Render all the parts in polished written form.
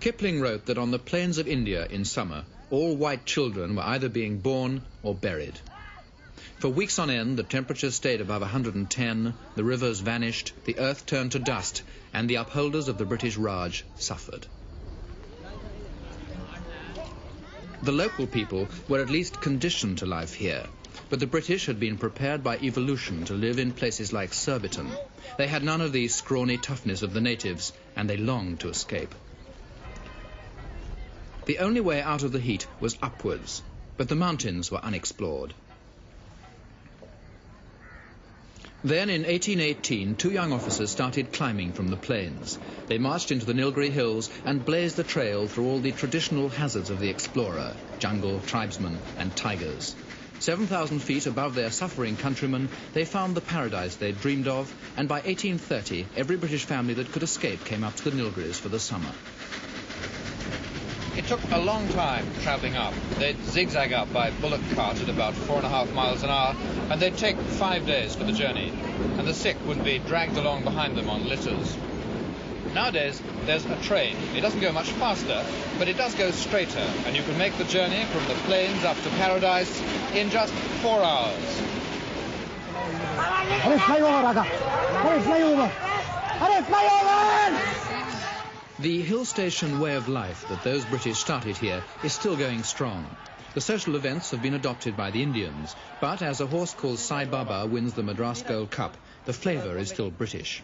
Kipling wrote that on the plains of India in summer, all white children were either being born or buried. For weeks on end, the temperature stayed above 110, the rivers vanished, the earth turned to dust, and the upholders of the British Raj suffered. The local people were at least conditioned to life here, but the British had been prepared by evolution to live in places like Surbiton. They had none of the scrawny toughness of the natives, and they longed to escape. The only way out of the heat was upwards, but the mountains were unexplored. Then in 1818, two young officers started climbing from the plains. They marched into the Nilgiri hills and blazed the trail through all the traditional hazards of the explorer, jungle, tribesmen and tigers. 7,000 feet above their suffering countrymen, they found the paradise they'd dreamed of, and by 1830, every British family that could escape came up to the Nilgiris for the summer. It took a long time travelling up. They'd zigzag up by bullock cart at about 4.5 miles an hour, and they'd take 5 days for the journey, and the sick would be dragged along behind them on litters. Nowadays, there's a train. It doesn't go much faster, but it does go straighter, and you can make the journey from the plains up to paradise in just 4 hours. The hill station way of life that those British started here is still going strong. The social events have been adopted by the Indians, but as a horse called Sai Baba wins the Madras Gold Cup, the flavour is still British.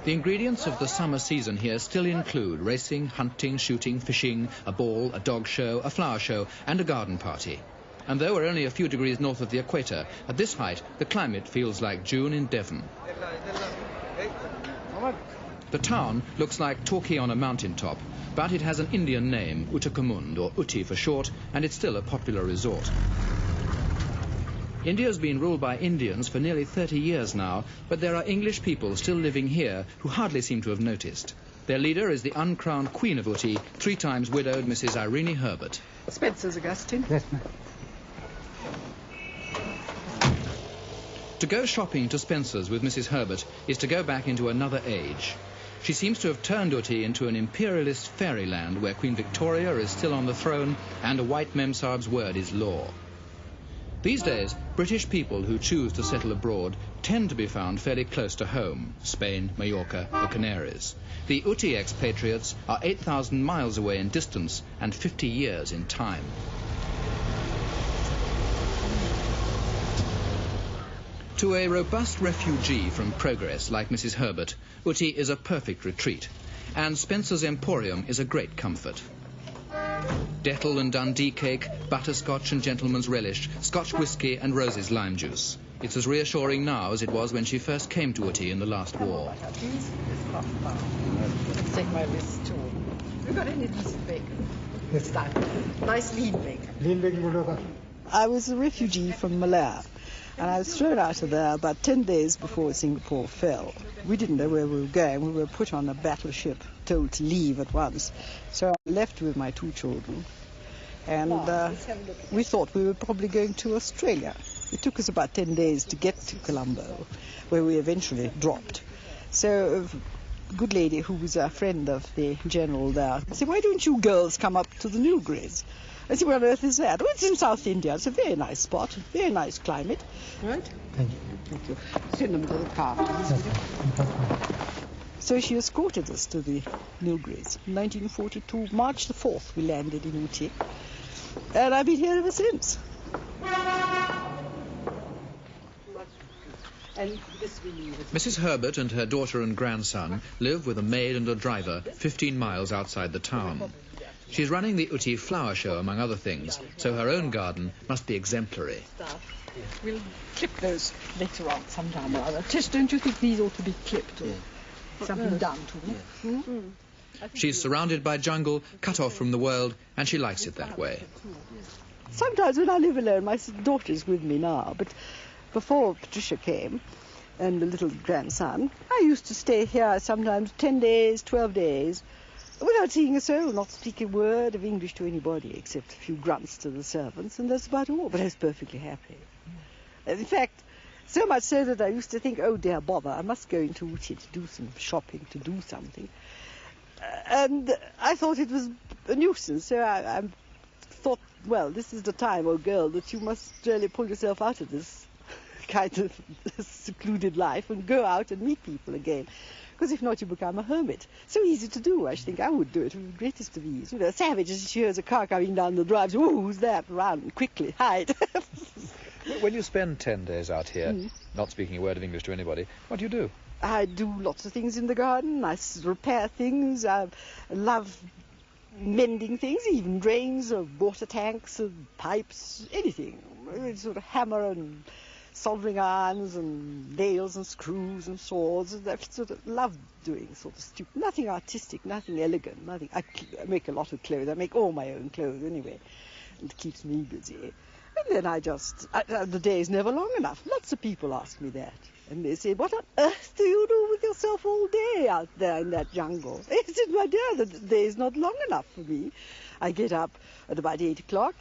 The ingredients of the summer season here still include racing, hunting, shooting, fishing, a ball, a dog show, a flower show and a garden party. And though we're only a few degrees north of the equator, at this height the climate feels like June in Devon. The town looks like Torquay on a mountaintop, but it has an Indian name, Ootacamund, or Ooty for short, and it's still a popular resort. India's been ruled by Indians for nearly 30 years now, but there are English people still living here who hardly seem to have noticed. Their leader is the uncrowned Queen of Ooty, 3 times widowed Mrs. Irene Herbert. Spencer's, Augustine. Yes, ma'am. To go shopping to Spencer's with Mrs. Herbert is to go back into another age. She seems to have turned Ooty into an imperialist fairyland where Queen Victoria is still on the throne and a white memsahib's word is law. These days, British people who choose to settle abroad tend to be found fairly close to home, Spain, Mallorca, the Canaries. The Ooty expatriates are 8,000 miles away in distance and 50 years in time. To a robust refugee from progress like Mrs. Herbert, Ooty is a perfect retreat, and Spencer's Emporium is a great comfort. Dettle and Dundee cake, butterscotch and gentleman's relish, Scotch whisky and Rose's lime juice. It's as reassuring now as it was when she first came to Ooty in the last war. Let's take my list too. We've got any decent bacon. This time. Nice lean bacon. Lean bacon. I was a refugee from Malaya, and I was thrown out of there about 10 days before Singapore fell. We didn't know where we were going. We were put on a battleship, told to leave at once. So I left with my 2 children, and we thought we were probably going to Australia. It took us about 10 days to get to Colombo, where we eventually dropped. So a good lady who was a friend of the general there said, "Why don't you girls come up to the Nilgiris?" I said, "Where on earth is that?" "Oh, it's in South India. It's a very nice spot, very nice climate." Right? Thank you. Thank you. Send them to the car. So she escorted us to the Nilgiris. In 1942, March the 4th, we landed in Ooty. And I've been here ever since. Mrs. Herbert and her daughter and grandson live with a maid and a driver 15 miles outside the town. She's running the Ooty flower show, among other things, so her own garden must be exemplary. We'll clip those later on sometime or other. Tish, don't you think these ought to be clipped or something done to them? Hmm? She's surrounded by jungle, cut off from the world, and she likes it that way. Sometimes when I live alone, my daughter's with me now, but before Patricia came and the little grandson, I used to stay here sometimes 10 days, 12 days, without seeing a soul, not speaking a word of English to anybody except a few grunts to the servants, and that's about all. But I was perfectly happy. In fact, so much so that I used to think, oh dear bother, I must go into Ooty to do some shopping, to do something. And I thought it was a nuisance, so I thought, well, this is the time, oh girl, that you must really pull yourself out of this kind of secluded life and go out and meet people again. Because if not, you become a hermit. So easy to do. I think I would do it with the greatest of ease. You know, a savage, as she hears a car coming down the drive, oh, who's that? Run, quickly, hide. When you spend 10 days out here, not speaking a word of English to anybody, what do you do? I do lots of things in the garden. I repair things. I love mending things, even drains or water tanks or pipes, anything. Sort of hammer and soldering irons and nails and screws and saws. I sort of love doing sort of stupid, nothing artistic, nothing elegant, nothing. I make a lot of clothes. I make all my own clothes anyway. It keeps me busy. And then the day is never long enough. Lots of people ask me that. And they say, what on earth do you do with yourself all day out there in that jungle? I said, my dear, the day is not long enough for me. I get up at about 8 o'clock,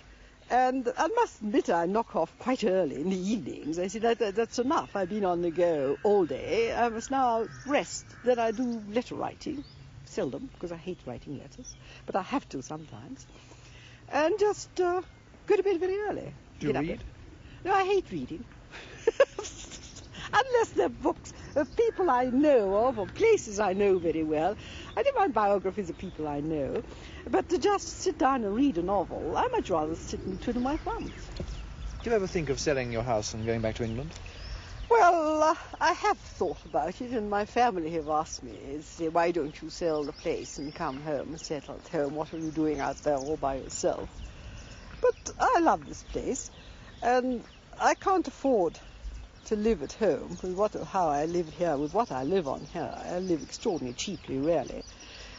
and I must admit I knock off quite early in the evenings. I said, that's enough. I've been on the go all day. I must now rest. Then I do letter writing, seldom, because I hate writing letters, but I have to sometimes. And just go to bed very early. Do you read? No, I hate reading. Unless they're books of people I know of or places I know very well. I don't mind biographies of people I know. But to just sit down and read a novel, I much rather sit and twiddle my thumbs. Do you ever think of selling your house and going back to England? Well, I have thought about it, and my family have asked me, say, why don't you sell the place and come home and settle at home? What are you doing out there all by yourself? But I love this place, and I can't afford to live at home with how I live here, with what I live on here. I live extraordinarily cheaply, really.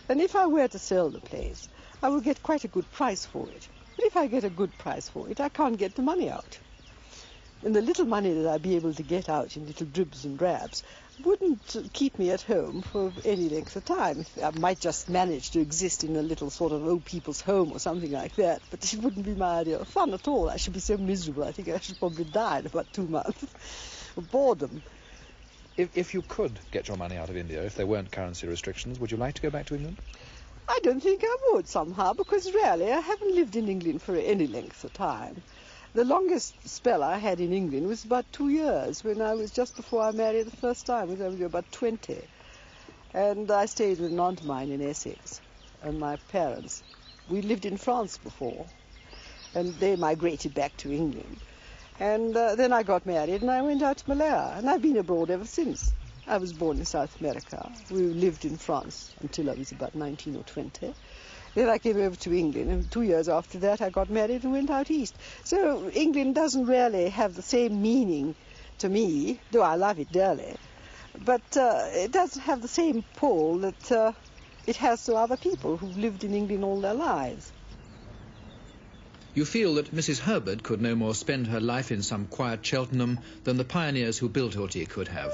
And if I were to sell the place, I would get quite a good price for it. But if I get a good price for it, I can't get the money out. And the little money that I'd be able to get out in little dribs and drabs wouldn't keep me at home for any length of time. I might just manage to exist in a little sort of old people's home or something like that, but it wouldn't be my idea of fun at all. I should be so miserable. I think I should probably die in about 2 months of boredom. If you could get your money out of India, if there weren't currency restrictions, would you like to go back to England? I don't think I would somehow, because really I haven't lived in England for any length of time. The longest spell I had in England was about 2 years, when I was just before I married the first time. I was about 20. And I stayed with an aunt of mine in Essex, and my parents. We lived in France before, and they migrated back to England. And then I got married, and I went out to Malaya, and I've been abroad ever since. I was born in South America. We lived in France until I was about 19 or 20. Then I came over to England, and 2 years after that I got married and went out east. So England doesn't really have the same meaning to me, though I love it dearly. But it doesn't have the same pull that it has to other people who've lived in England all their lives. You feel that Mrs. Herbert could no more spend her life in some quiet Cheltenham than the pioneers who built Ooty could have.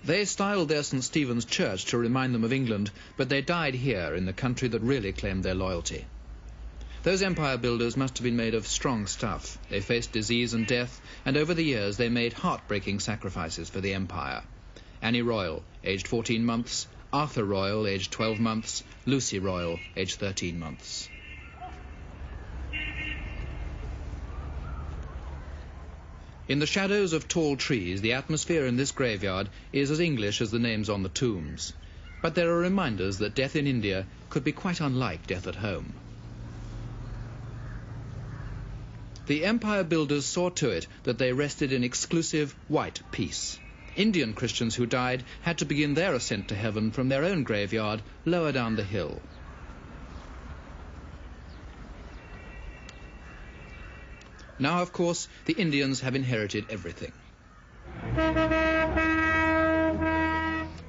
They styled their St. Stephen's Church to remind them of England, but they died here in the country that really claimed their loyalty. Those empire builders must have been made of strong stuff. They faced disease and death, and over the years they made heartbreaking sacrifices for the empire. Annie Royal, aged 14 months, Arthur Royal, aged 12 months, Lucy Royal, aged 13 months. In the shadows of tall trees, the atmosphere in this graveyard is as English as the names on the tombs. But there are reminders that death in India could be quite unlike death at home. The empire builders saw to it that they rested in exclusive white peace. Indian Christians who died had to begin their ascent to heaven from their own graveyard lower down the hill. Now, of course, the Indians have inherited everything.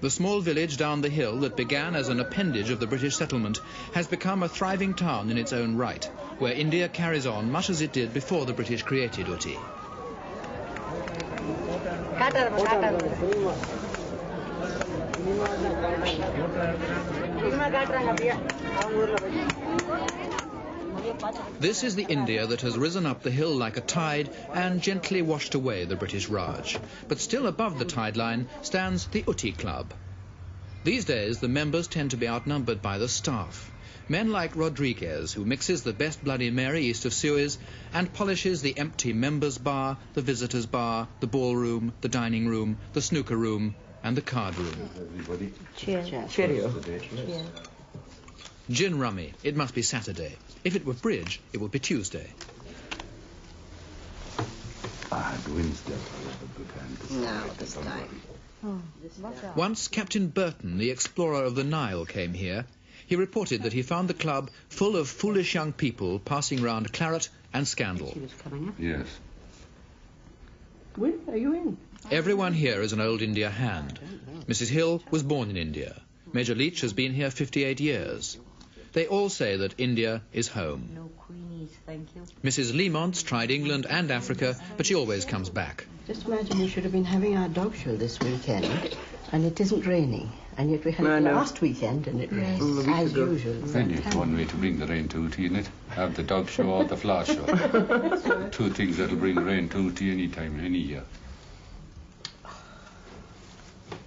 The small village down the hill that began as an appendage of the British settlement has become a thriving town in its own right, where India carries on much as it did before the British created Ooty. This is the India that has risen up the hill like a tide and gently washed away the British Raj. But still above the tide line stands the Ooty Club. These days, the members tend to be outnumbered by the staff. Men like Rodriguez, who mixes the best Bloody Mary east of Suez and polishes the empty members' bar, the visitors' bar, the ballroom, the dining room, the snooker room, and the card room. Everybody. Cheers. Cheerio. Cheers. Gin rummy, it must be Saturday. If it were bridge, it would be Tuesday. Wednesday. No, this time. Once Captain Burton, the explorer of the Nile, came here. He reported that he found the club full of foolish young people passing round claret and scandal. She was coming up. Yes. When are you in? Everyone here is an old India hand. Mrs. Hill was born in India. Major Leach has been here 58 years. They all say that India is home. No queenies, thank you. Mrs. Lemont's tried England and Africa, but she always comes back. Just imagine we should have been having our dog show this weekend, and it isn't raining. And yet we had it last weekend, and it rained, as usual. Then it's one way to bring the rain to Ooty, isn't it? Have the dog show or the flower show. Two things that'll bring rain to Ooty any time, any year.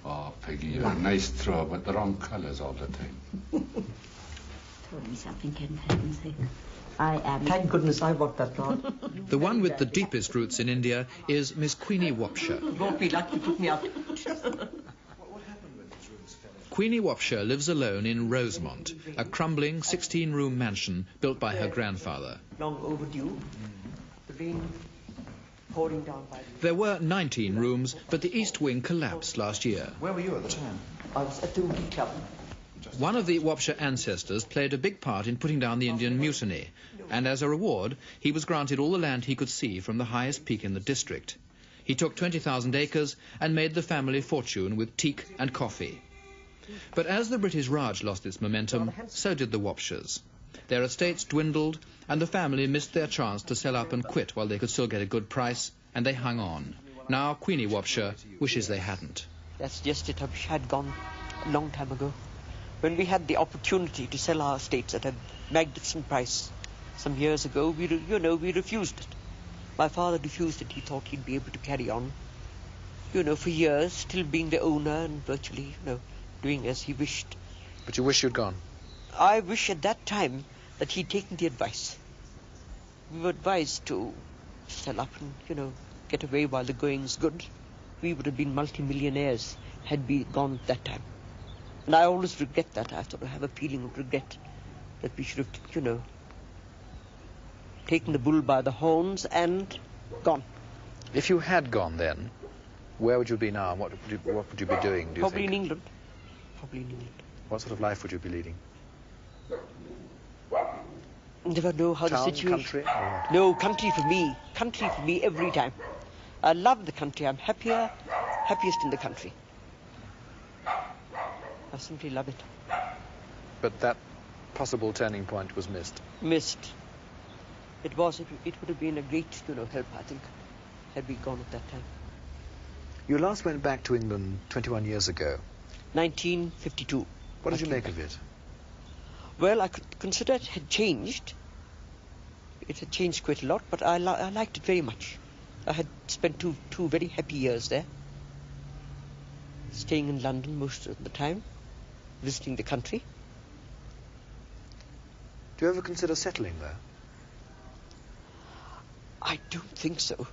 Oh, Peggy, you're a nice throw, but the wrong colours all the time. Told me something, Ken, for heaven's sake. I am. Thank goodness I bought that dog. The one with the deepest roots in India is Miss Queenie Wapshire. Won't be lucky to put me out. Queenie Wapshire lives alone in Rosemont, a crumbling 16-room mansion built by her grandfather. Long overdue. The rain pouring down by the... There were 19 rooms, but the east wing collapsed last year. Where were you at the time? I was at the Ooty Club. One of the Wapshire ancestors played a big part in putting down the Indian Mutiny, and as a reward, he was granted all the land he could see from the highest peak in the district. He took 20,000 acres and made the family fortune with teak and coffee. But as the British Raj lost its momentum, so did the Wapshires. Their estates dwindled, and the family missed their chance to sell up and quit while they could still get a good price, and they hung on. Now Queenie Wapshire wishes they hadn't. That's just it. I wish I had gone a long time ago. When we had the opportunity to sell our estates at a magnificent price some years ago, we refused it. My father refused it. He thought he'd be able to carry on, for years, still being the owner and virtually, doing as he wished. But you wish you'd gone? I wish at that time that he'd taken the advice. We were advised to sell up and, get away while the going's good. We would have been multi-millionaires had we gone at that time. And I always regret that. I sort of have a feeling of regret that we should have, taken the bull by the horns and gone. If you had gone then, where would you be now? What would you be doing, do you Probably think? in England. Probably in England. What sort of life would you be leading? Never know how Town, the situation... country? Or what? No, country for me. Country for me every time. I love the country. I'm happiest in the country. I simply love it. But that possible turning point was missed. Missed. It was. It would have been a great, help, I think, had we gone at that time. You last went back to England 21 years ago. 1952. What did you make of it? Well, I could consider it had changed. It had changed quite a lot, but I liked it very much. I had spent two very happy years there, staying in London most of the time, visiting the country. Do you ever consider settling there? I don't think so.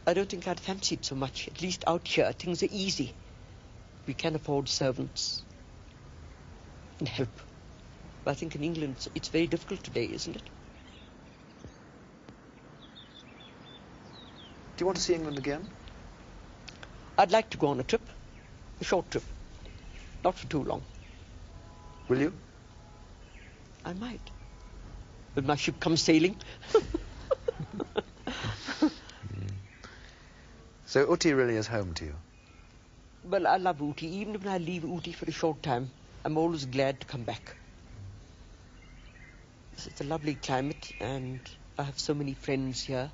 I don't think I'd fancy it so much. At least out here, things are easy. We can afford servants and help. But I think in England, it's very difficult today, isn't it? Do you want to see England again? I'd like to go on a trip, a short trip, not for too long. Will you? I might. When my ship comes sailing. So Ooty really is home to you? Well, I love Ooty. Even when I leave Ooty for a short time, I'm always glad to come back. It's a lovely climate, and I have so many friends here.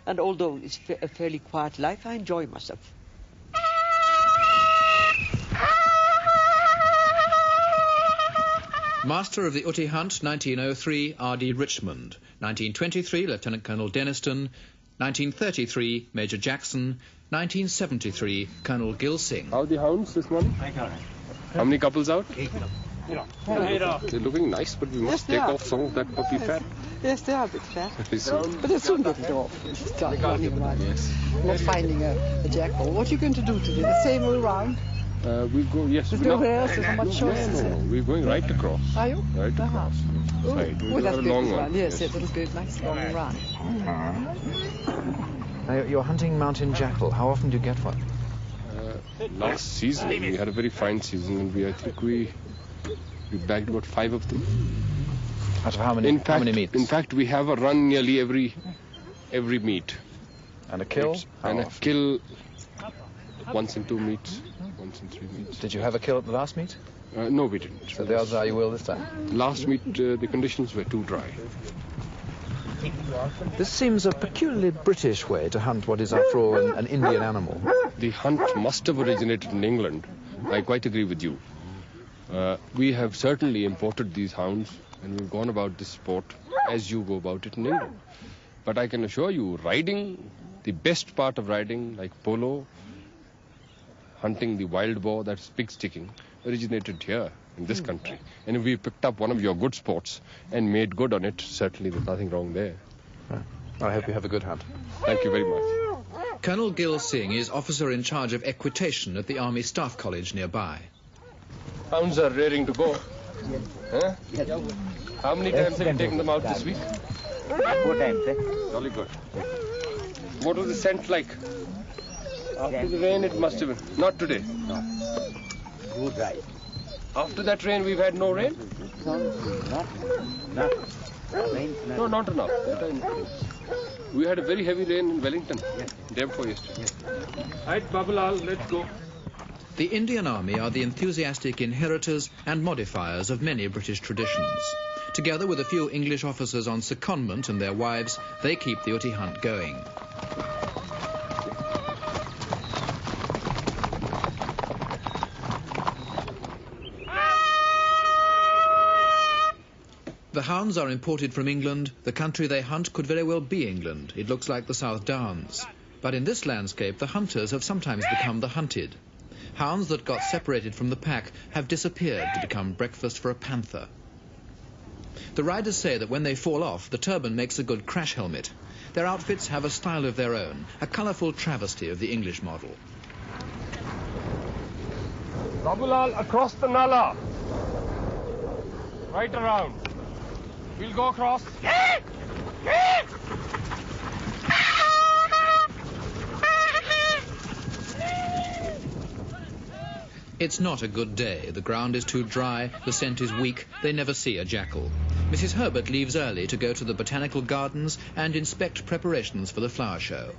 And although it's a fairly quiet life, I enjoy myself. Master of the Ooty Hunt, 1903, R.D. Richmond. 1923, Lieutenant Colonel Denniston. 1933, Major Jackson. 1973, Colonel Gil Singh. How are the hounds this morning? How many couples out? They're looking nice, but we must take off some of that puppy fat. Yes, they are a bit fat. Soon. But they'll soon get it off. Start running around. Yes. Not finding a jackal. What are you going to do today? The same all round? We go, yes. There's nowhere else, there's not much choice. No. We're going right across. Are you? Right across. Oh, Right. that's a good long run. one. Yes, it'll go nice long run. Now, you're hunting mountain jackal. How often do you get one? Last season, we had a very fine season, and I think we bagged about 5 of them. Out of how many meets? In fact, we have a run nearly every meet. And a kill? A kill once in 2 meets, once in 3 meets. Did you have a kill at the last meet? No, we didn't. So the odds are you will this time? Last meet, the conditions were too dry. This seems a peculiarly British way to hunt what is, after all, an Indian animal. The hunt must have originated in England. I quite agree with you. We have certainly imported these hounds, and we've gone about this sport as you go about it in England. But I can assure you, riding, the best part of riding, like polo, hunting the wild boar, that's pig sticking, originated here in this country. And if we picked up one of your good sports and made good on it, certainly there's nothing wrong there. Well, I hope you have a good hunt. Thank you very much. Colonel Gil Singh is officer in charge of equitation at the Army Staff College nearby. Hounds are raring to go. Huh? How many times have you taken them out this week? 4 times, eh? Jolly good. What was the scent like? After the rain, it must have been. Not today. No. Good dry. After that rain, we've had no rain? No, not rain. No, not enough. We had a very heavy rain in Wellington. Yes. Day before yesterday. Yes. Right, Babalal, let's go. The Indian Army are the enthusiastic inheritors and modifiers of many British traditions. Together with a few English officers on secondment and their wives, they keep the Ooty hunt going. The hounds are imported from England. The country they hunt could very well be England. It looks like the South Downs. But in this landscape, the hunters have sometimes become the hunted. Hounds that got separated from the pack have disappeared to become breakfast for a panther. The riders say that when they fall off, the turban makes a good crash helmet. Their outfits have a style of their own, a colourful travesty of the English model. Babalal, across the Nala. Right around. We'll go across. It's not a good day. The ground is too dry, the scent is weak, they never see a jackal. Mrs. Herbert leaves early to go to the botanical gardens and inspect preparations for the flower show.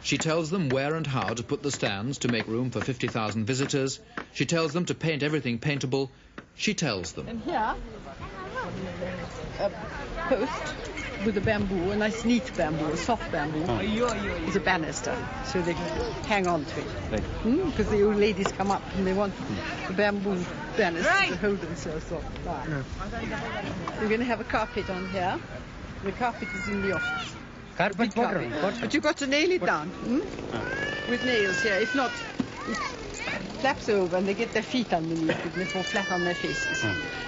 She tells them where and how to put the stands to make room for 50,000 visitors. She tells them to paint everything paintable. She tells them. And here, a post with a bamboo, a nice neat bamboo, a soft bamboo, is a banister, so they can hang on to it. Because the old ladies come up and they want the bamboo banister to hold themselves up. We're going to have a carpet on here. The carpet is in the office. Carpet. But you've got to nail it down with nails here. If not, it flaps over and they get their feet underneath it and they fall flat on their faces.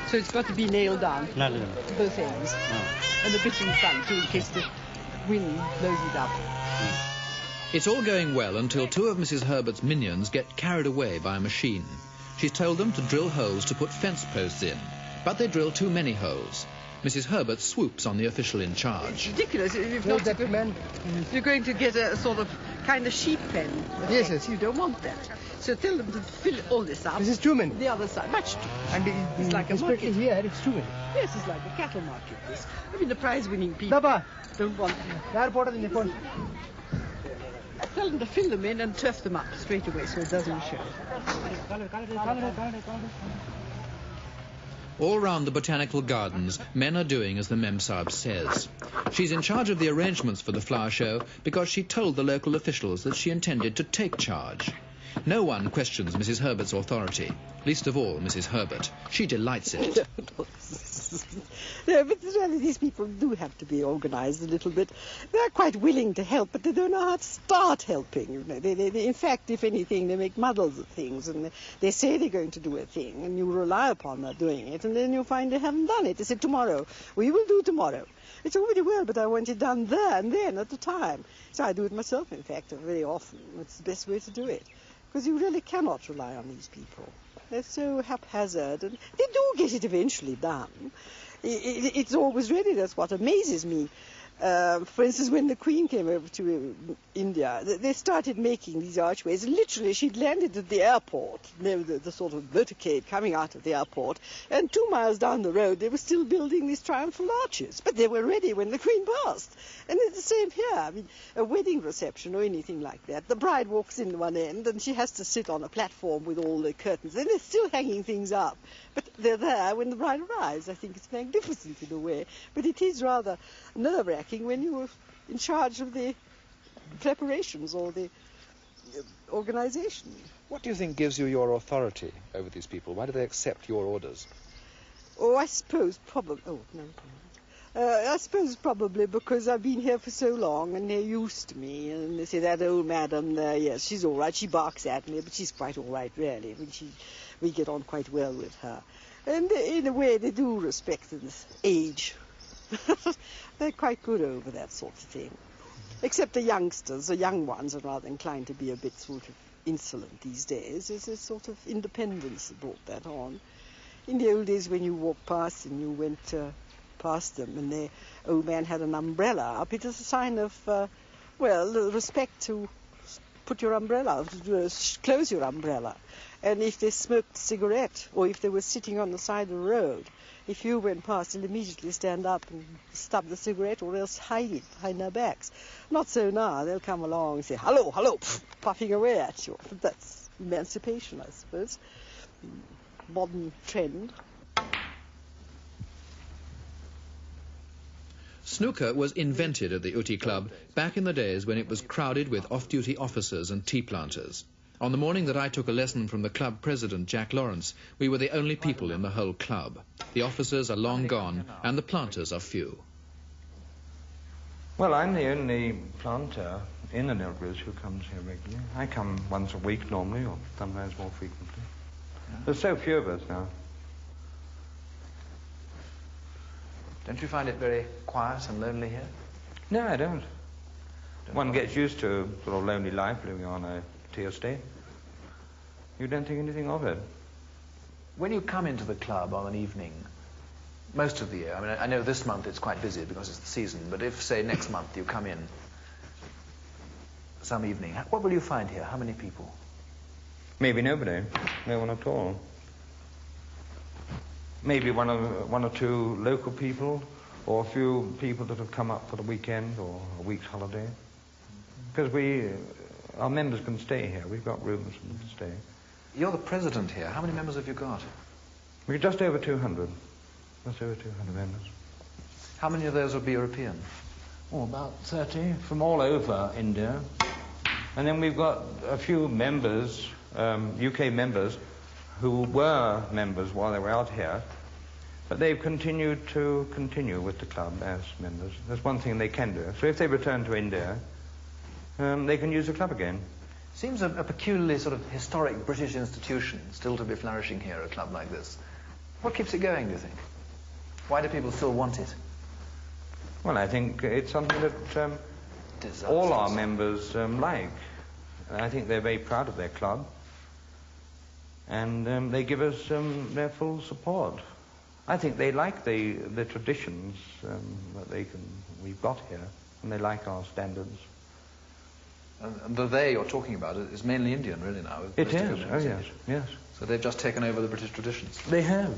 So it's got to be nailed down, both ends. And a bit in front too, in case the wind blows it up. It's all going well until 2 of Mrs. Herbert's minions get carried away by a machine. She's told them to drill holes to put fence posts in, but they drill too many holes. Mrs. Herbert swoops on the official in charge. It's ridiculous. If not, you're going to get a sort of kind of sheep pen. Yes. You don't want that. So tell them to fill all this up. This is too many. The other side, much too. And it's like a market. Here, it's too many. Yes, it's like a cattle market. This. I mean, the prize-winning people don't want. Tell them to fill them in and turf them up straight away so it doesn't show. All round the botanical gardens, men are doing as the Memsahib says. She's in charge of the arrangements for the flower show because she told the local officials that she intended to take charge. No one questions Mrs. Herbert's authority, least of all Mrs. Herbert. She delights in it. No, but really these people do have to be organised a little bit. They're quite willing to help, but they don't know how to start helping. You know, they, in fact, if anything, they make muddles of things, and they say they're going to do a thing, and you rely upon them doing it, and then you find they haven't done it. They say, tomorrow, we will do tomorrow. It's already well, but I want it done there and then at the time. So I do it myself, in fact, very often. It's the best way to do it, because you really cannot rely on these people. They're so haphazard, and they do get it eventually done. It's always ready. That's what amazes me. For instance, when the Queen came over to India, they started making these archways. Literally, she'd landed at the airport, the sort of verticade coming out of the airport, and 2 miles down the road, they were still building these triumphal arches. But they were ready when the Queen passed. And it's the same here. I mean, a wedding reception or anything like that, the bride walks in one end, and she has to sit on a platform with all the curtains. And they're still hanging things up. But they're there when the bride arrives. I think it's magnificent in a way. But it is rather nerve-wracking when you're in charge of the preparations or the organisation. What do you think gives you your authority over these people? Why do they accept your orders? Oh, I suppose probably... Oh, no. I suppose probably because I've been here for so long and they're used to me. And they say, that old madam there, yes, she's all right. She barks at me, but she's quite all right, really. I mean, we get on quite well with her. And in a way, they do respect this age. They're quite good over that sort of thing. Except the youngsters, the young ones, are rather inclined to be a bit sort of insolent these days. There's a sort of independence that brought that on. In the old days, when you walked past and you went past them and the old man had an umbrella up, it was a sign of, respect to put your umbrella, to close your umbrella. And if they smoked a cigarette or if they were sitting on the side of the road, if you went past, they'll immediately stand up and stub the cigarette or else hide it behind their backs. Not so now. They'll come along and say, hello, hello, puffing away at you. That's emancipation, I suppose. Modern trend. Snooker was invented at the Ooty Club back in the days when it was crowded with off-duty officers and tea planters. On the morning that I took a lesson from the club president, Jack Lawrence, we were the only people in the whole club. The officers are long gone, and the planters are few. Well, I'm the only planter in the Nilgiris who comes here regularly. I come once a week normally, or sometimes more frequently. There's so few of us now. Don't you find it very quiet and lonely here? No, I don't. One gets used to sort of lonely life living on a tea estate. You don't think anything of it. When you come into the club on an evening, most of the year, I mean, I know this month it's quite busy because it's the season, but if, say, next month you come in some evening, what will you find here? How many people? Maybe nobody. No one at all. Maybe one or two local people, or a few people that have come up for the weekend or a week's holiday. Because our members can stay here. We've got rooms for them to stay. You're the president here. How many members have you got? We're just over 200. Just over 200 members. How many of those will be European? Oh, about 30 from all over India. And then we've got a few members, UK members, who were members while they were out here, but they've continued with the club as members. There's one thing they can do. So if they return to India, they can use the club again. Seems a peculiarly sort of historic British institution still to be flourishing here, a club like this. What keeps it going, do you think? Why do people still want it? Well, I think it's something that all our members like. I think they're very proud of their club. And they give us their full support. I think they like the traditions that we've got here, and they like our standards. And the they you're talking about is mainly Indian, really, now. It is, oh yes, yes. So they've just taken over the British traditions? They have.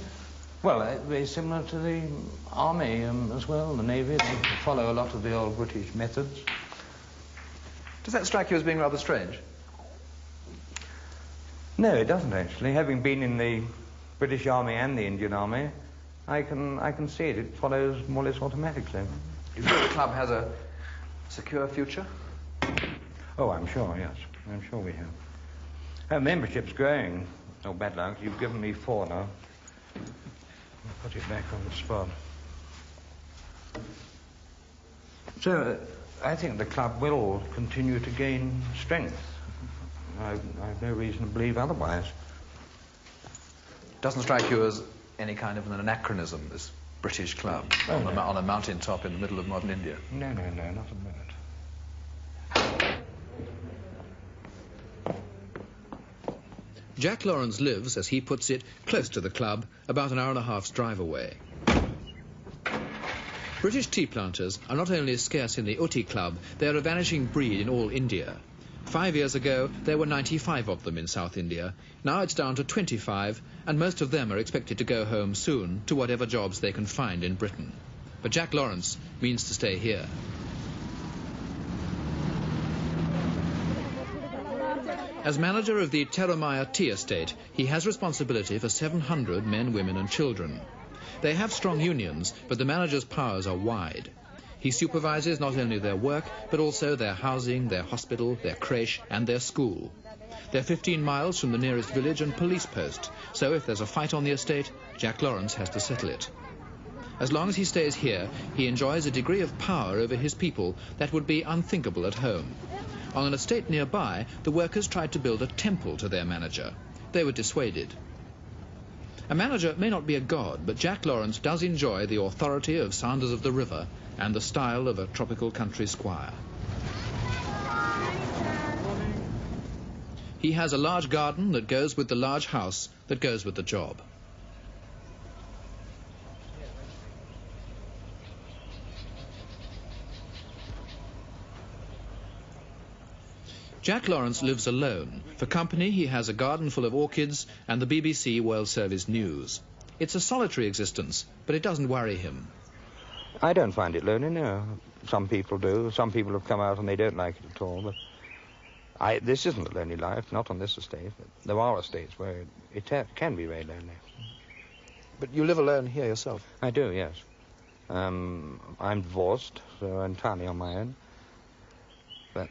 Well, very similar to the army as well, the navy. They follow a lot of the old British methods. Does that strike you as being rather strange? No, it doesn't actually. Having been in the British Army and the Indian Army, I can see it. It follows more or less automatically. Do you feel the club has a secure future? Oh, I'm sure, yes. I'm sure we have. Our membership's growing. Oh, bad luck. You've given me 4 now. I'll put it back on the spot. So, I think the club will continue to gain strength. I have no reason to believe otherwise. Doesn't strike you as any kind of an anachronism, this British club on a mountain top in the middle of modern India? No, not a minute. Jack Lawrence lives, as he puts it, close to the club, about an hour-and-a-half's drive away. British tea planters are not only scarce in the Ooty club, they are a vanishing breed in all India. 5 years ago, there were 95 of them in South India. Now it's down to 25, and most of them are expected to go home soon to whatever jobs they can find in Britain. But Jack Lawrence means to stay here. As manager of the Terramaya tea estate, he has responsibility for 700 men, women and children. They have strong unions, but the manager's powers are wide. He supervises not only their work, but also their housing, their hospital, their creche and their school. They're 15 miles from the nearest village and police post, so if there's a fight on the estate, Jack Lawrence has to settle it. As long as he stays here, he enjoys a degree of power over his people that would be unthinkable at home. On an estate nearby, the workers tried to build a temple to their manager. They were dissuaded. A manager may not be a god, but Jack Lawrence does enjoy the authority of Sanders of the River and the style of a tropical country squire. He has a large garden that goes with the large house that goes with the job. Jack Lawrence lives alone. For company, he has a garden full of orchids and the BBC World Service News. It's a solitary existence, but it doesn't worry him. I don't find it lonely, no. Some people do. Some people have come out and they don't like it at all. But this isn't a lonely life, not on this estate. But there are estates where it can be very lonely. But you live alone here yourself? I do, yes. I'm divorced, so entirely on my own. But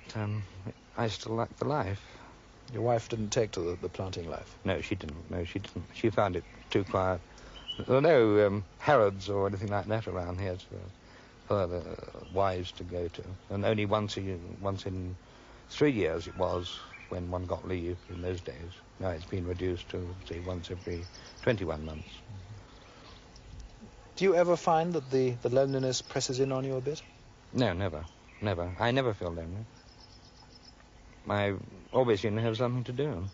I still like the life. Your wife didn't take to the planting life? No, she didn't. She found it too quiet. There are no Harrods or anything like that around here for the wives to go to. And only once in 3 years it was when one got leave in those days. Now it's been reduced to, say, once every 21 months. Do you ever find that the loneliness presses in on you a bit? No, never. I never feel lonely. I always seem to have something to do.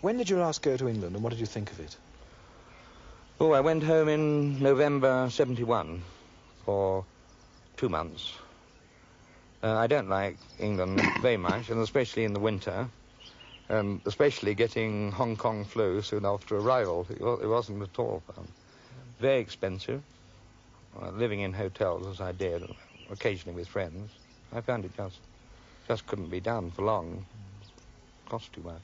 When did you last go to England and what did you think of it? Oh, I went home in November 71 for 2 months. I don't like England very much, and especially in the winter, and especially getting Hong Kong flu soon after arrival. It wasn't at all fun. Very expensive. Living in hotels as I did, occasionally with friends, I found it just couldn't be done for long. It cost too much.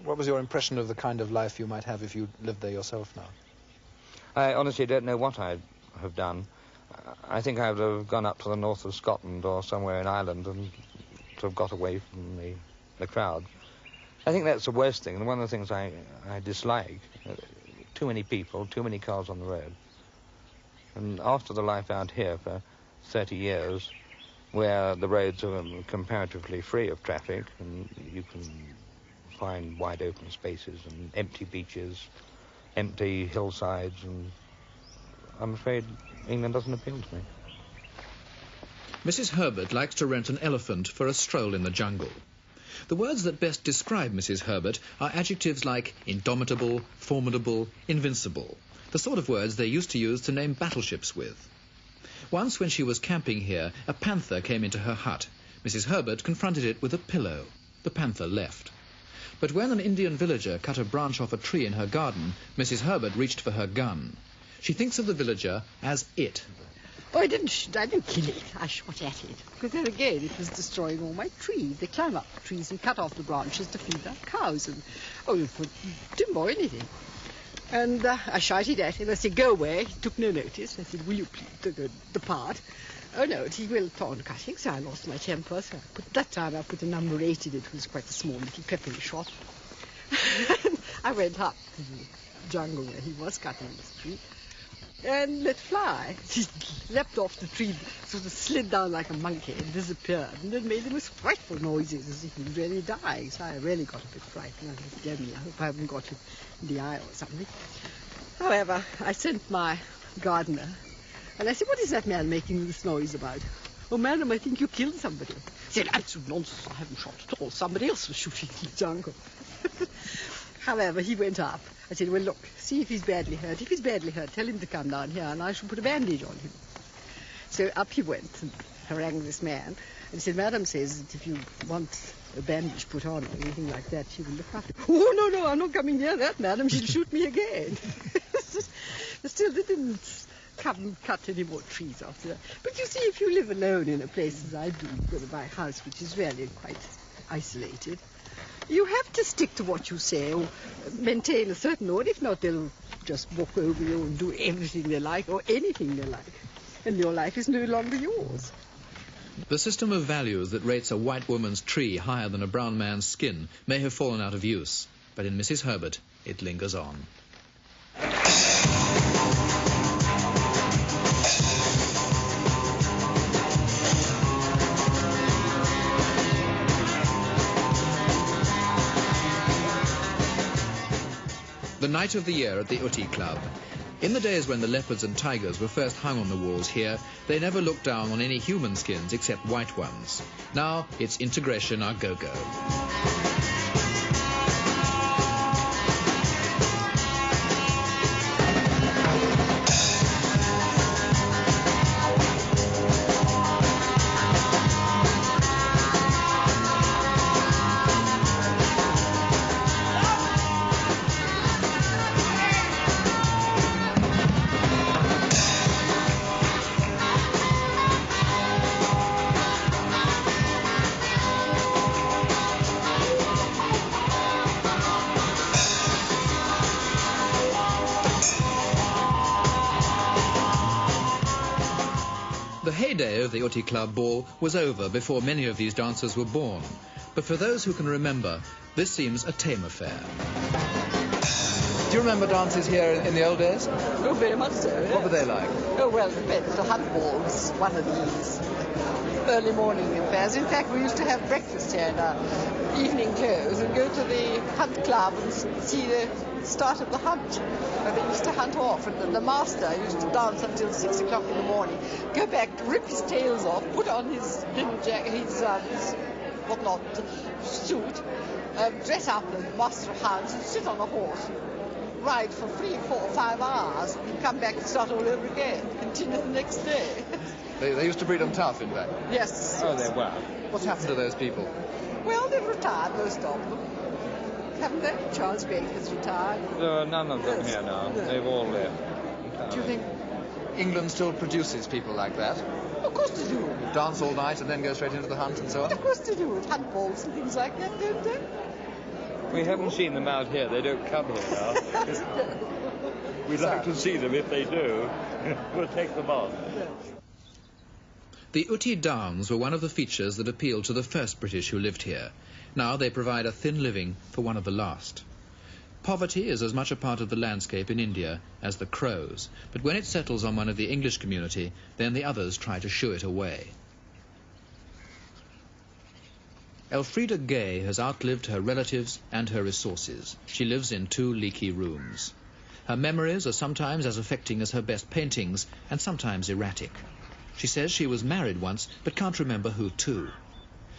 What was your impression of the kind of life you might have if you lived there yourself now? I honestly don't know what I'd have done. I think I would have gone up to the north of Scotland or somewhere in Ireland and sort of got away from the crowd. I think that's the worst thing, and one of the things I dislike. Too many people, too many cars on the road. And after the life out here for 30 years, where the roads are comparatively free of traffic, and you can find wide open spaces and empty beaches, empty hillsides, and I'm afraid England doesn't appeal to me. Mrs. Herbert likes to rent an elephant for a stroll in the jungle. The words that best describe Mrs. Herbert are adjectives like indomitable, formidable, invincible, the sort of words they used to use to name battleships with. Once when she was camping here, a panther came into her hut. Mrs. Herbert confronted it with a pillow. The panther left. But when an Indian villager cut a branch off a tree in her garden, Mrs. Herbert reached for her gun. She thinks of the villager as it. Oh, I didn't kill it. I shot at it. Because then again, it was destroying all my trees. They climb up the trees and cut off the branches to feed their cows. And, timber or anything. And I shouted at him. I said, go away. He took no notice. I said, will you please depart? Oh, no, he went on cutting, so I lost my temper. So that time I put a number 8 in it. It was quite a small little peppery shot. I went up to the jungle where he was cutting this tree and let fly. He leapt off the tree, sort of slid down like a monkey and disappeared. And then made the most frightful noises as if he was really dying. So I really got a bit frightened. I thought, dear me, I hope I haven't got him in the eye or something. However, I sent my gardener and I said, what is that man making this noise about? Oh, madam, I think you killed somebody. He said, absolute nonsense, I haven't shot at all. Somebody else was shooting in the jungle. However, he went up. I said, well, look, see if he's badly hurt. If he's badly hurt, tell him to come down here and I shall put a bandage on him. So up he went and harangued this man. And he said, madam says that if you want a bandage put on or anything like that, she will look after. Oh, no, I'm not coming near that, madam. She'll shoot me again. Still, they didn't come cut any more trees after that. But you see, if you live alone in a place as I do, my house, which is really quite isolated, you have to stick to what you say or maintain a certain order. If not, they'll just walk over you and do everything they like or anything they like. And your life is no longer yours. The system of values that rates a white woman's tree higher than a brown man's skin may have fallen out of use, but in Mrs. Herbert, it lingers on. The night of the year at the Ooty Club. In the days when the leopards and tigers were first hung on the walls here, they never looked down on any human skins except white ones. Now it's integration a go-go. The heyday of the Ooty Club ball was over before many of these dancers were born. But for those who can remember, this seems a tame affair. Do you remember dances here in the old days? Oh, very much so, yes. What were they like? Oh, well, it depends. The hunt ball was one of these early morning affairs. In fact, we used to have breakfast here in our evening clothes and go to the hunt club and see the start of the hunt. And they used to hunt off, and the master used to dance until 6 o'clock in the morning, go back, rip his tails off, put on his little jacket, his suit, dress up as master of hounds and sit on a horse, ride for 3, 4, 5 hours, and come back and start all over again, continue the next day. They used to breed them tough, in fact. Yes. Oh, they were. What's happened to those people? Well, they've retired, most of them. Haven't they? Charles Baker's retired. There are none of them here now. No. They've all left. Do you think England still produces people like that? Of course they do. Who dance all night and then go straight into the hunt and so on? Of course they do. Hunt balls and things like that, don't they? We haven't seen them out here. They don't come here now. We'd like to see them if they do. We'll take them on. The Ooty Downs were one of the features that appealed to the first British who lived here. Now they provide a thin living for one of the last. Poverty is as much a part of the landscape in India as the crows, but when it settles on one of the English community, then the others try to shoo it away. Elfrida Gay has outlived her relatives and her resources. She lives in 2 leaky rooms. Her memories are sometimes as affecting as her best paintings, and sometimes erratic. She says she was married once, but can't remember who to.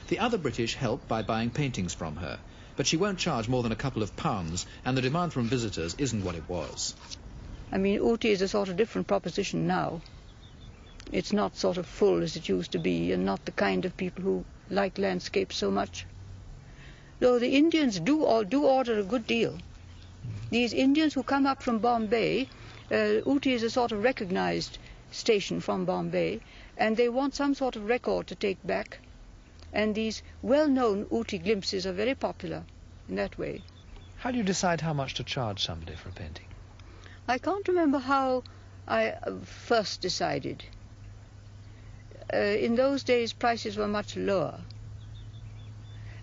The other British help by buying paintings from her, but she won't charge more than a couple of pounds, and the demand from visitors isn't what it was. I mean, Ooty is a sort of different proposition now. It's not sort of full as it used to be, and not the kind of people who like landscapes so much. Though the Indians do order a good deal. These Indians who come up from Bombay, Ooty is a sort of recognized station from Bombay, and they want some sort of record to take back. And these well-known Ooty glimpses are very popular in that way. How do you decide how much to charge somebody for a painting? I can't remember how I first decided. In those days, prices were much lower.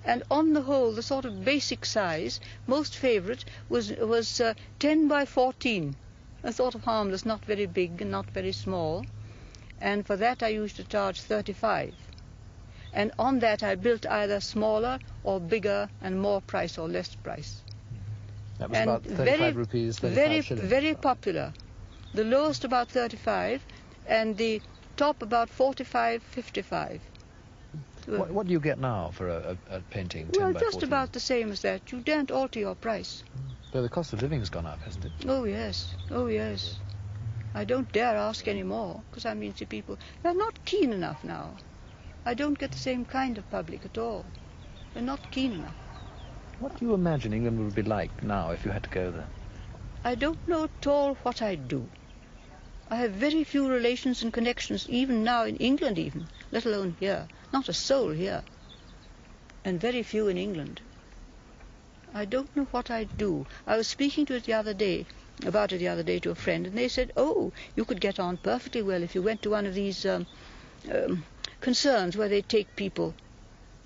And on the whole, the sort of basic size, most favourite, was 10 by 14. A sort of harmless, not very big and not very small. And for that I used to charge 35. And on that I built either smaller or bigger and more price or less price. That was about 35 rupees, 35 shillings. Very popular. The lowest about 35 and the top about 45, 55. What do you get now for a painting, 10 well, by just 14? about the same as that. You daren't alter your price. Though the cost of living's gone up, hasn't it? Oh, yes. Oh, yes. I don't dare ask any more, because I mean, see, people, they're not keen enough now. I don't get the same kind of public at all. They're not keen enough. What do you imagine England would be like now if you had to go there? I don't know at all what I'd do. I have very few relations and connections, even now in England even, let alone here. Not a soul here. And very few in England. I don't know what I'd do. I was speaking about it the other day to a friend, and they said, oh, you could get on perfectly well if you went to one of these concerns where they take people,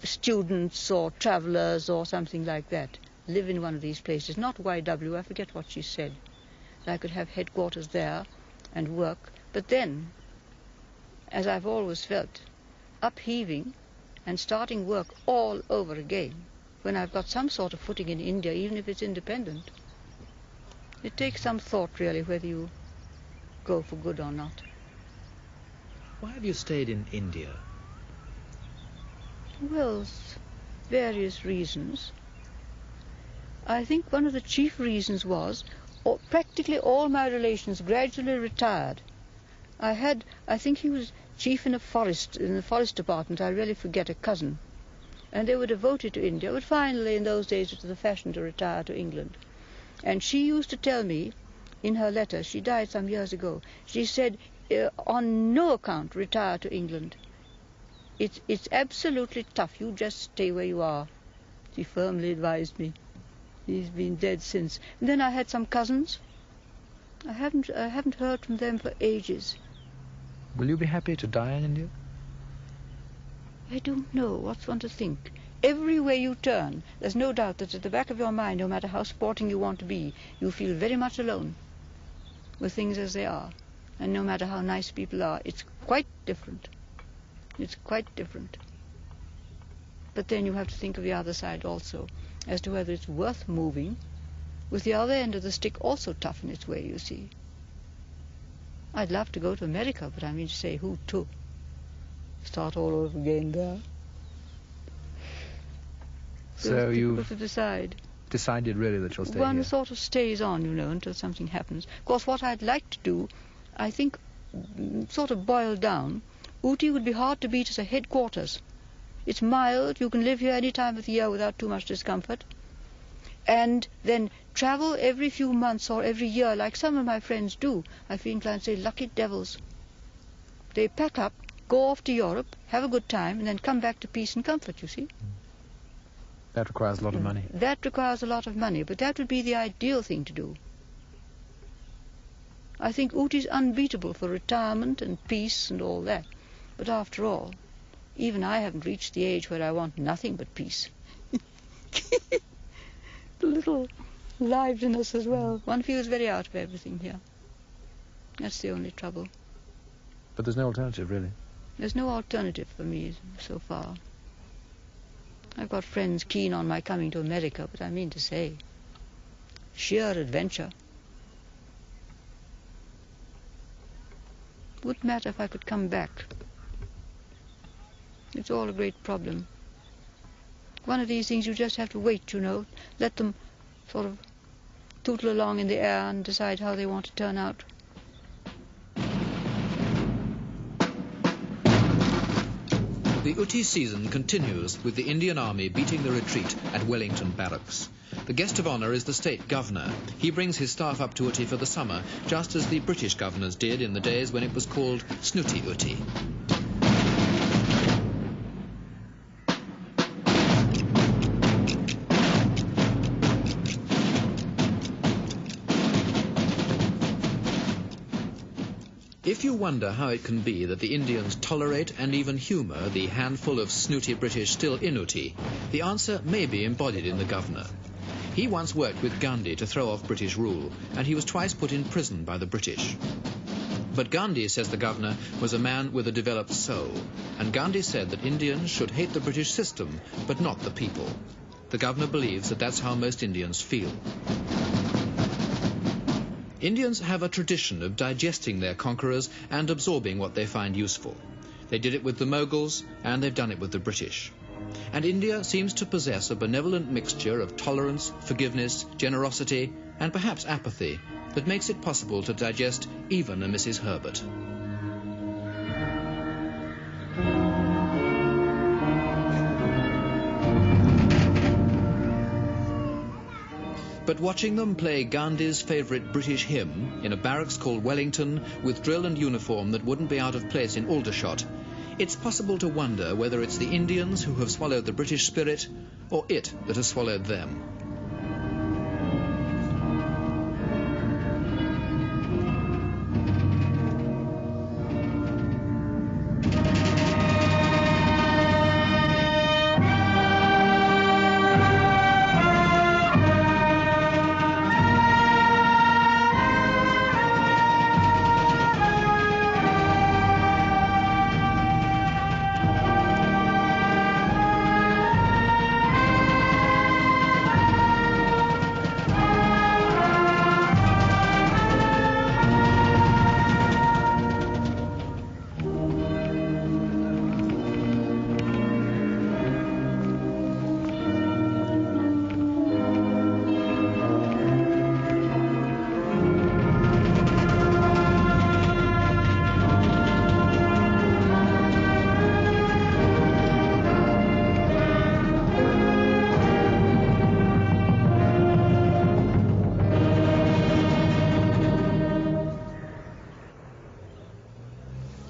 students or travellers or something like that, live in one of these places. Not YW, I forget what she said. I could have headquarters there and work. But then, as I've always felt, upheaving and starting work all over again, when I've got some sort of footing in India, even if it's independent. It takes some thought, really, whether you go for good or not. Why have you stayed in India? Well, various reasons. I think one of the chief reasons was practically all my relations gradually retired. I think he was chief in the forest department, I really forget, a cousin. And they were devoted to India, but finally in those days it was the fashion to retire to England. And she used to tell me, in her letter, she died some years ago, she said, on no account retire to England. It's absolutely tough, you just stay where you are. She firmly advised me. He's been dead since. And then I had some cousins. I haven't heard from them for ages. Will you be happy to die in India? I don't know. What's one to think? Everywhere you turn, there's no doubt that at the back of your mind, no matter how sporting you want to be, you feel very much alone with things as they are. And no matter how nice people are, it's quite different. It's quite different. But then you have to think of the other side also, as to whether it's worth moving, with the other end of the stick also tough in its way, you see. I'd love to go to America, but I mean to say, who to? Start all over again there. So you've to decide. Decided really that you'll stay One here? sort of stays on, you know, until something happens. Of course, what I'd like to do, I think, sort of boiled down, Ooty would be hard to beat as a headquarters. It's mild, you can live here any time of the year without too much discomfort. And then travel every few months or every year, like some of my friends do. I feel inclined to say, lucky devils. They pack up, go off to Europe, have a good time, and then come back to peace and comfort, you see. That requires a lot of money. That requires a lot of money, but that would be the ideal thing to do. I think Ooty's unbeatable for retirement and peace and all that. But after all, even I haven't reached the age where I want nothing but peace. A little liveliness as well. One feels very out of everything here. That's the only trouble. But there's no alternative, really. There's no alternative for me so far. I've got friends keen on my coming to America, but I mean to say, sheer adventure. Wouldn't matter if I could come back. It's all a great problem. One of these things you just have to wait, you know, let them sort of tootle along in the air and decide how they want to turn out. The Ooty season continues with the Indian Army beating the retreat at Wellington Barracks. The guest of honour is the state governor. He brings his staff up to Ooty for the summer, just as the British governors did in the days when it was called Snooty Ooty. If you wonder how it can be that the Indians tolerate and even humour the handful of snooty British still in Ooty, the answer may be embodied in the governor. He once worked with Gandhi to throw off British rule, and he was twice put in prison by the British. But Gandhi, says the governor, was a man with a developed soul, and Gandhi said that Indians should hate the British system, but not the people. The governor believes that that's how most Indians feel. Indians have a tradition of digesting their conquerors and absorbing what they find useful. They did it with the Mughals, and they've done it with the British. And India seems to possess a benevolent mixture of tolerance, forgiveness, generosity, and perhaps apathy that makes it possible to digest even a Mrs. Herbert. But watching them play Gandhi's favourite British hymn in a barracks called Wellington with drill and uniform that wouldn't be out of place in Aldershot, it's possible to wonder whether it's the Indians who have swallowed the British spirit or it that has swallowed them.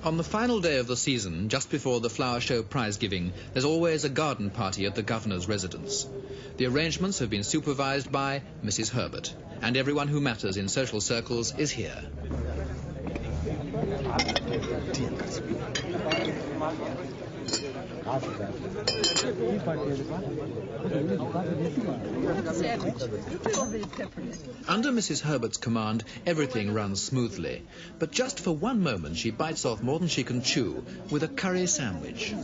On the final day of the season, just before the flower show prize giving, there's always a garden party at the governor's residence. The arrangements have been supervised by Mrs. Herbert, and everyone who matters in social circles is here. Under Mrs. Herbert's command, everything runs smoothly. But just for one moment, she bites off more than she can chew with a curry sandwich. Are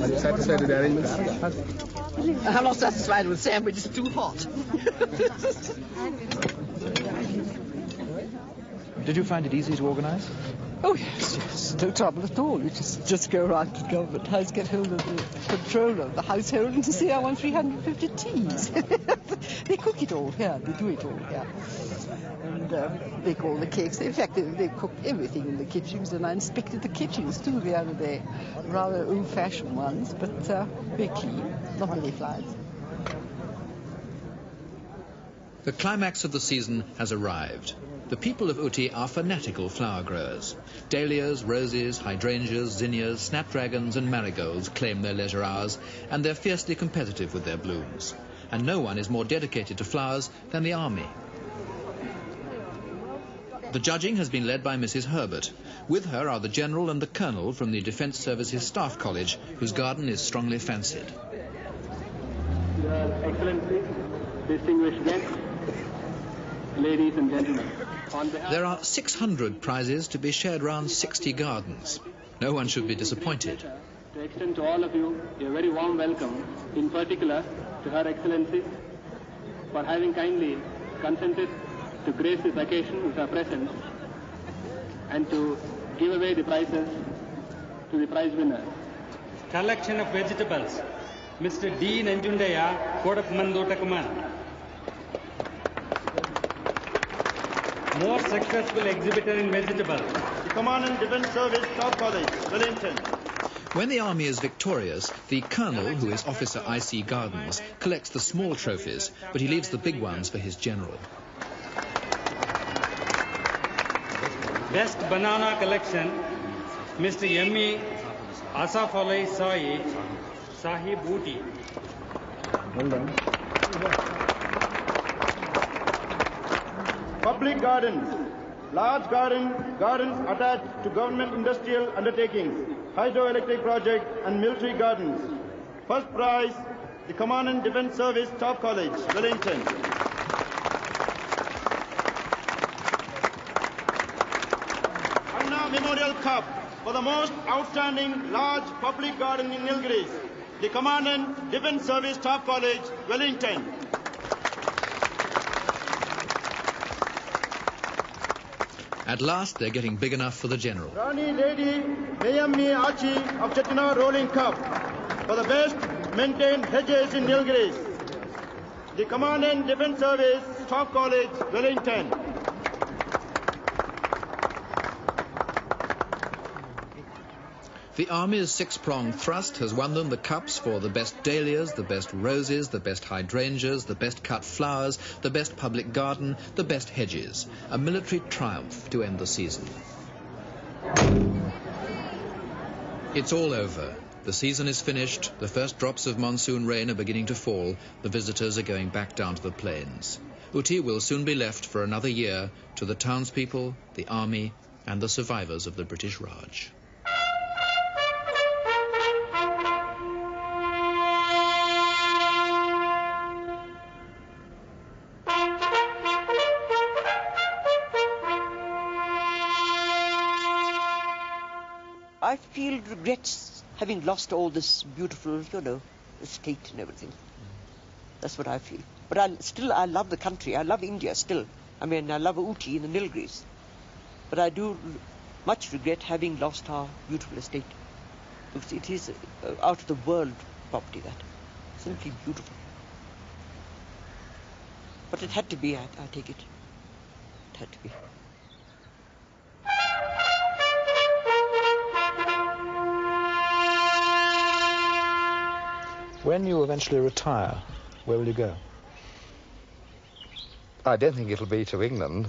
you satisfied with the arrangements? I'm not satisfied with sandwich, it's too hot. Did you find it easy to organise? Oh, yes, no trouble at all. You just go around to the government house, get hold of the controller of the household and to say I want 350 teas. They cook it all here, they do it all here. And bake all the cakes. In fact, they cook everything in the kitchens, and I inspected the kitchens too the other day. Rather old-fashioned ones, but very clean, not many flies. The climax of the season has arrived. The people of Ooty are fanatical flower growers. Dahlias, roses, hydrangeas, zinnias, snapdragons and marigolds claim their leisure hours, and they're fiercely competitive with their blooms. And no one is more dedicated to flowers than the army. The judging has been led by Mrs. Herbert. With her are the General and the Colonel from the Defence Services Staff College, whose garden is strongly fancied. Your Excellency, distinguished guests, ladies and gentlemen. There are 600 prizes to be shared around 60 gardens. No one should be disappointed. To extend to all of you a very warm welcome, in particular to Her Excellency, for having kindly consented to grace this occasion with her presence and to give away the prizes to the prize winners. Collection of vegetables, Mr. D. Nanjundaya, Udagamand. More successful exhibitor in vegetables. The Command and Defence Service Staff College, Wellington. When the army is victorious, the Colonel, who is Officer IC Gardens, collects the small trophies, but he leaves the big ones for his general. Best banana collection, Mr. M.E. Asaf Ali Sai, Sahib Ooty. Well done. Public gardens. Large gardens attached to government industrial undertakings, hydroelectric project and military gardens. First prize, the Command and Defence Service Staff College, Wellington. Anna Memorial Cup for the most outstanding large public garden in Nilgiris, the Command and Defence Service Staff College, Wellington. At last, they're getting big enough for the general. Rani Lady Mayammi Achi of Chettinad Rolling Cup for the best maintained hedges in Nilgiris, the Command and Defence Service Staff College, Wellington. The Army's six-pronged thrust has won them the cups for the best dahlias, the best roses, the best hydrangeas, the best cut flowers, the best public garden, the best hedges. A military triumph to end the season. It's all over. The season is finished. The first drops of monsoon rain are beginning to fall. The visitors are going back down to the plains. Ooty will soon be left for another year to the townspeople, the army, and the survivors of the British Raj. I feel regrets having lost all this beautiful, estate and everything. That's what I feel. But I love the country. I love India still. I mean, I love Ooty in the Nilgiris. But I do much regret having lost our beautiful estate. Because it is out of the world property, that. Simply beautiful. But it had to be, I take it. It had to be. When you eventually retire, where will you go? I don't think it'll be to England.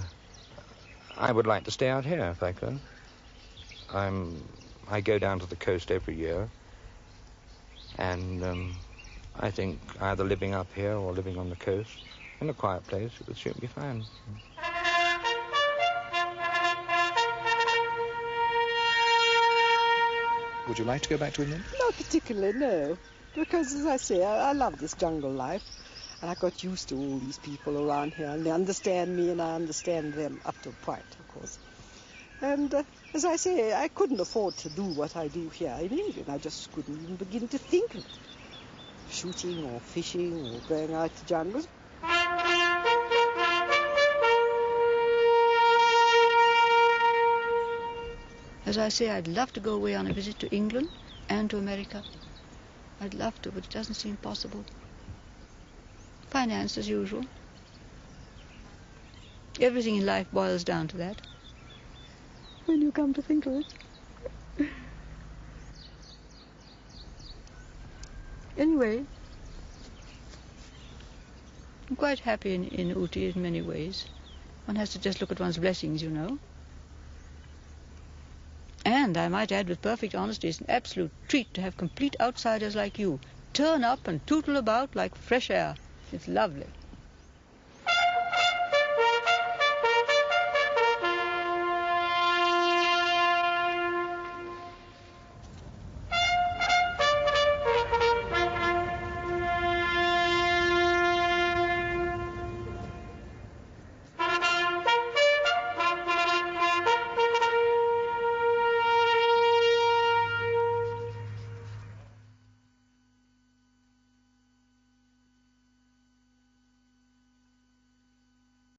I would like to stay out here if I could. I go down to the coast every year, and I think either living up here or living on the coast in a quiet place, it would suit me fine. Would you like to go back to England? Not particularly, no. Because, as I say, I love this jungle life. And I got used to all these people around here. And they understand me and I understand them up to a point, of course. And, as I say, I couldn't afford to do what I do here in England. I just couldn't even begin to think of shooting or fishing or going out to jungles. As I say, I'd love to go away on a visit to England and to America. I'd love to, but it doesn't seem possible. Finance as usual. Everything in life boils down to that, when you come to think of it. Anyway, I'm quite happy in Ooty in many ways. One has to just look at one's blessings, you know. And I might add with perfect honesty, it's an absolute treat to have complete outsiders like you turn up and tootle about like fresh air. It's lovely.